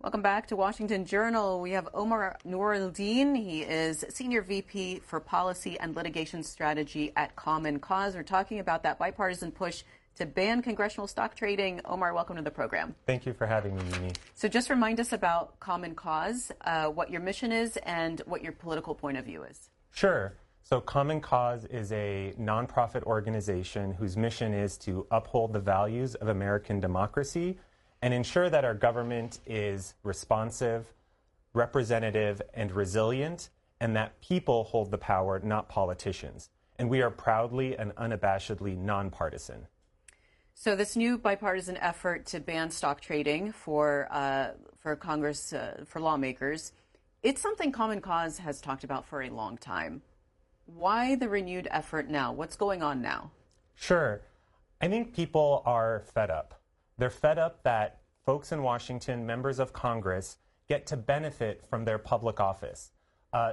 Welcome back to Washington Journal. We have Omar Noureldin. He is Senior VP for Policy and Litigation Strategy at Common Cause. We're talking about that bipartisan push to ban congressional stock trading. Omar, welcome to the program. Thank you for having me, Mimi. So just remind us about Common Cause, what your mission is, and what your political point of view is. Sure. So Common Cause is a nonprofit organization whose mission is to uphold the values of American democracy and ensure that our government is responsive, representative, and resilient, and that people hold the power, not politicians. And we are proudly and unabashedly nonpartisan. So this new bipartisan effort to ban stock trading for Congress, for lawmakers, it's something Common Cause has talked about for a long time. Why the renewed effort now? What's going on now? Sure. I think people are fed up. They're fed up that folks in Washington, members of Congress, get to benefit from their public office.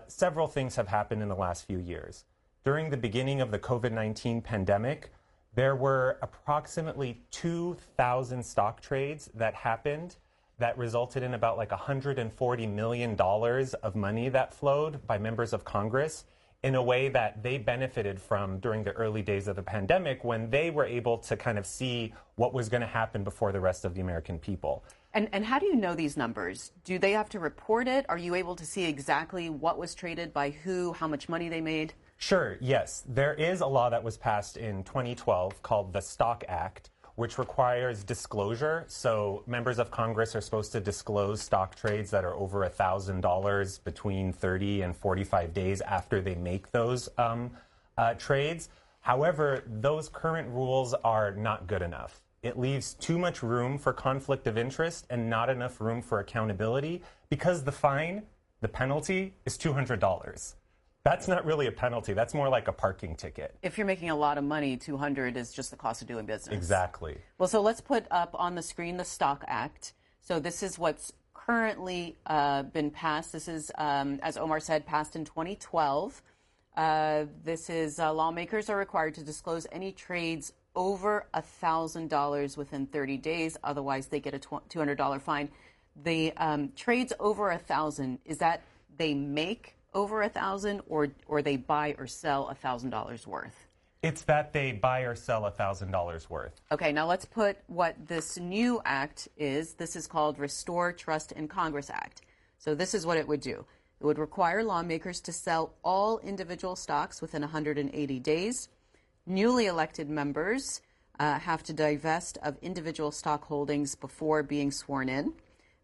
Several things have happened in the last few years. During the beginning of the COVID-19 pandemic, there were approximately 2,000 stock trades that happened that resulted in about like $140 million of money that flowed by members of Congress in a way that they benefited from during the early days of the pandemic when they were able to kind of see what was going to happen before the rest of the American people. And how do you know these numbers? Do they have to report it? Are you able to see exactly what was traded by who, how much money they made? Sure, yes. There is a law that was passed in 2012 called the Stock Act, which requires disclosure. So members of Congress are supposed to disclose stock trades that are over $1,000 between 30 and 45 days after they make those trades. However, those current rules are not good enough. It leaves too much room for conflict of interest and not enough room for accountability because the fine, the penalty, is $200. That's not really a penalty. That's more like a parking ticket. If you're making a lot of money, $200 is just the cost of doing business. Exactly. Well, so let's put up on the screen the Stock Act. So this is what's currently been passed. This is, as Omar said, passed in 2012. This is lawmakers are required to disclose any trades over $1,000 within 30 days. Otherwise, they get a $200 fine. The trades over $1,000, is that they make over $1,000 or they buy or sell $1,000 worth? It's that they buy or sell $1,000 worth. Okay, now let's put what this new act is. This is called Restore Trust in Congress Act. So this is what it would do. It would require lawmakers to sell all individual stocks within 180 days. Newly elected members have to divest of individual stock holdings before being sworn in.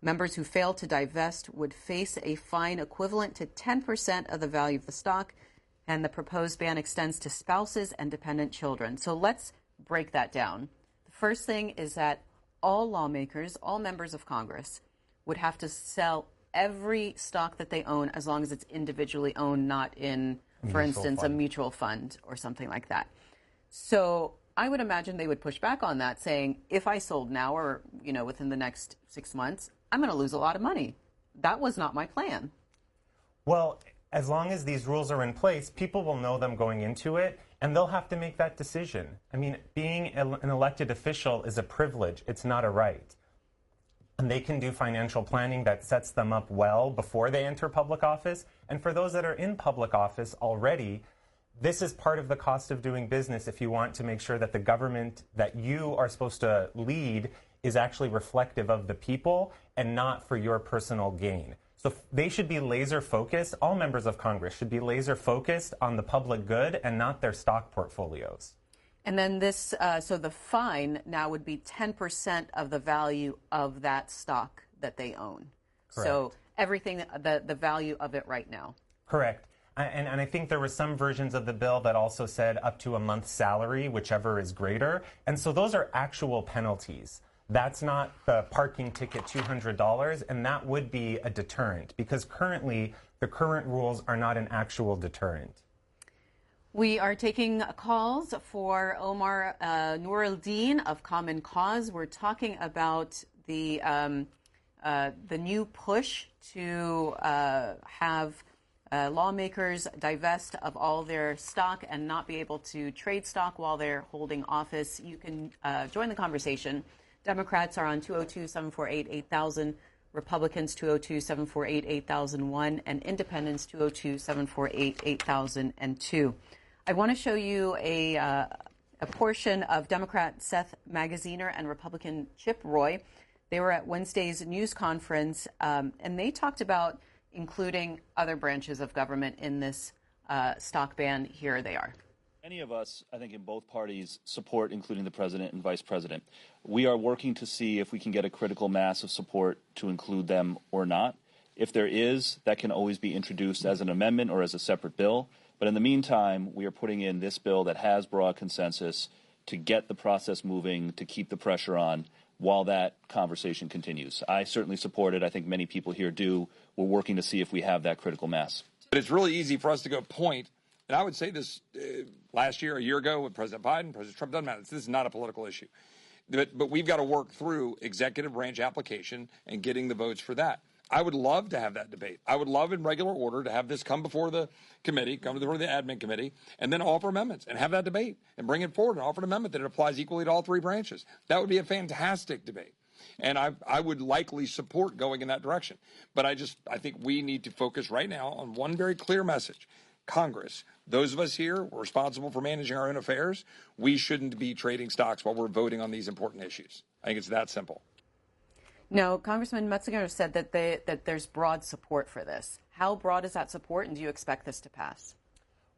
Members who fail to divest would face a fine equivalent to 10% of the value of the stock, and the proposed ban extends to spouses and dependent children. So let's break that down. The first thing is that all lawmakers, all members of Congress, would have to sell every stock that they own as long as it's individually owned, not in, for instance, a mutual fund or something like that. So I would imagine they would push back on that, saying, if I sold now or, within the next 6 months, I'm going to lose a lot of money. That was not my plan. Well, as long as these rules are in place, people will know them going into it, and they'll have to make that decision. I mean, being an elected official is a privilege. It's not a right. And they can do financial planning that sets them up well before they enter public office. And for those that are in public office already, this is part of the cost of doing business if you want to make sure that the government that you are supposed to lead is actually reflective of the people and not for your personal gain. So they should be laser focused. All members of Congress should be laser focused on the public good and not their stock portfolios. And then this, so the fine now would be 10% of the value of that stock that they own. Correct. So everything, the value of it right now. Correct. And I think there were some versions of the bill that also said up to a month's salary, whichever is greater. And so those are actual penalties. That's not the parking ticket $200, and that would be a deterrent because currently the current rules are not an actual deterrent. We are taking calls for Omar Noureldin of Common Cause. We're talking about the new push to have lawmakers divest of all their stock and not be able to trade stock while they're holding office. You can join the conversation. Democrats are on 202-748-8000. Republicans 202-748-8001, and Independents 202-748-8002. I want to show you a portion of Democrat Seth Magaziner and Republican Chip Roy. They were at Wednesday's news conference, and they talked about including other branches of government in this stock ban. Here they are. Many of us, I think, in both parties support including the president and vice president. We are working to see if we can get a critical mass of support to include them or not. If there is, that can always be introduced as an amendment or as a separate bill. But in the meantime, we are putting in this bill that has broad consensus to get the process moving, to keep the pressure on while that conversation continues. I certainly support it. I think many people here do. We're working to see if we have that critical mass. But it's really easy for us to go point. And I would say this last year, a year ago, with President Biden, President Trump, doesn't matter. This is not a political issue. But we've got to work through executive branch application and getting the votes for that. I would love to have that debate. I would love in regular order to have this come before the committee, come before the admin committee, and then offer amendments and have that debate and bring it forward and offer an amendment that it applies equally to all three branches. That would be a fantastic debate. And I would likely support going in that direction. But I think we need to focus right now on one very clear message. Congress, those of us here, we're responsible for managing our own affairs. We shouldn't be trading stocks while we're voting on these important issues. I think it's that simple. No, Congressman Metzinger said that there's broad support for this. How broad is that support, and do you expect this to pass?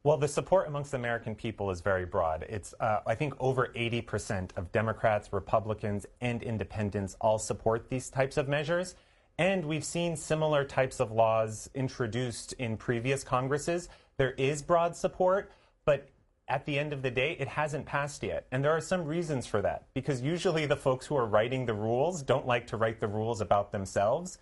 Well, the support amongst the American people is very broad. It's, I think, over 80% of Democrats, Republicans, and Independents all support these types of measures. And we've seen similar types of laws introduced in previous Congresses. There is broad support, but at the end of the day, it hasn't passed yet. And there are some reasons for that, because usually the folks who are writing the rules don't like to write the rules about themselves.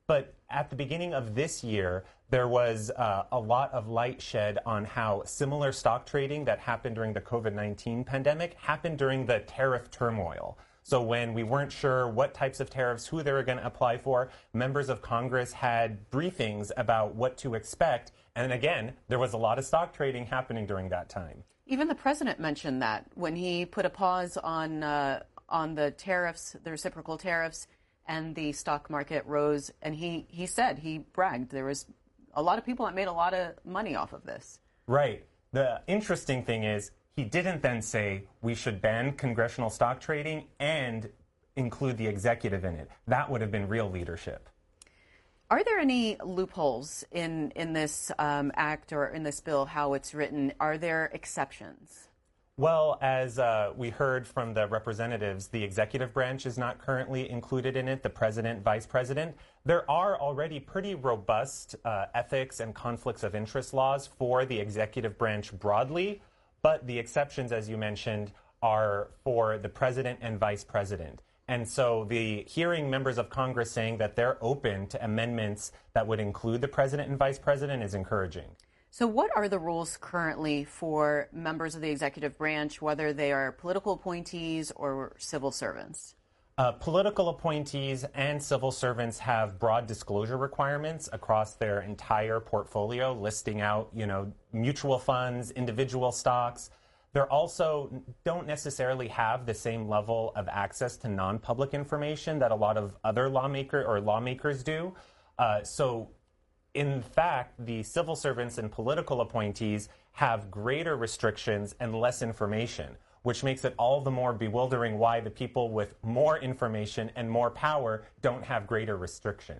But at the beginning of this year, there was a lot of light shed on how similar stock trading that happened during the COVID-19 pandemic happened during the tariff turmoil. So when we weren't sure what types of tariffs, who they were going to apply for, members of Congress had briefings about what to expect. And again, there was a lot of stock trading happening during that time. Even the president mentioned that when he put a pause on the tariffs, the reciprocal tariffs, and the stock market rose. And he said, he bragged, there was a lot of people that made a lot of money off of this. Right. The interesting thing is, he didn't then say we should ban congressional stock trading and include the executive in it. That would have been real leadership. Are there any loopholes in this act or in this bill, how it's written? Are there exceptions? Well, as we heard from the representatives, the executive branch is not currently included in it, the president, vice president. There are already pretty robust ethics and conflicts of interest laws for the executive branch broadly. But the exceptions, as you mentioned, are for the president and vice president. And so the hearing members of Congress saying that they're open to amendments that would include the president and vice president is encouraging. So what are the rules currently for members of the executive branch, whether they are political appointees or civil servants? Political appointees and civil servants have broad disclosure requirements across their entire portfolio, listing out, mutual funds, individual stocks. They also don't necessarily have the same level of access to non-public information that a lot of other lawmakers do. So, in fact, the civil servants and political appointees have greater restrictions and less information, which makes it all the more bewildering why the people with more information and more power don't have greater restrictions.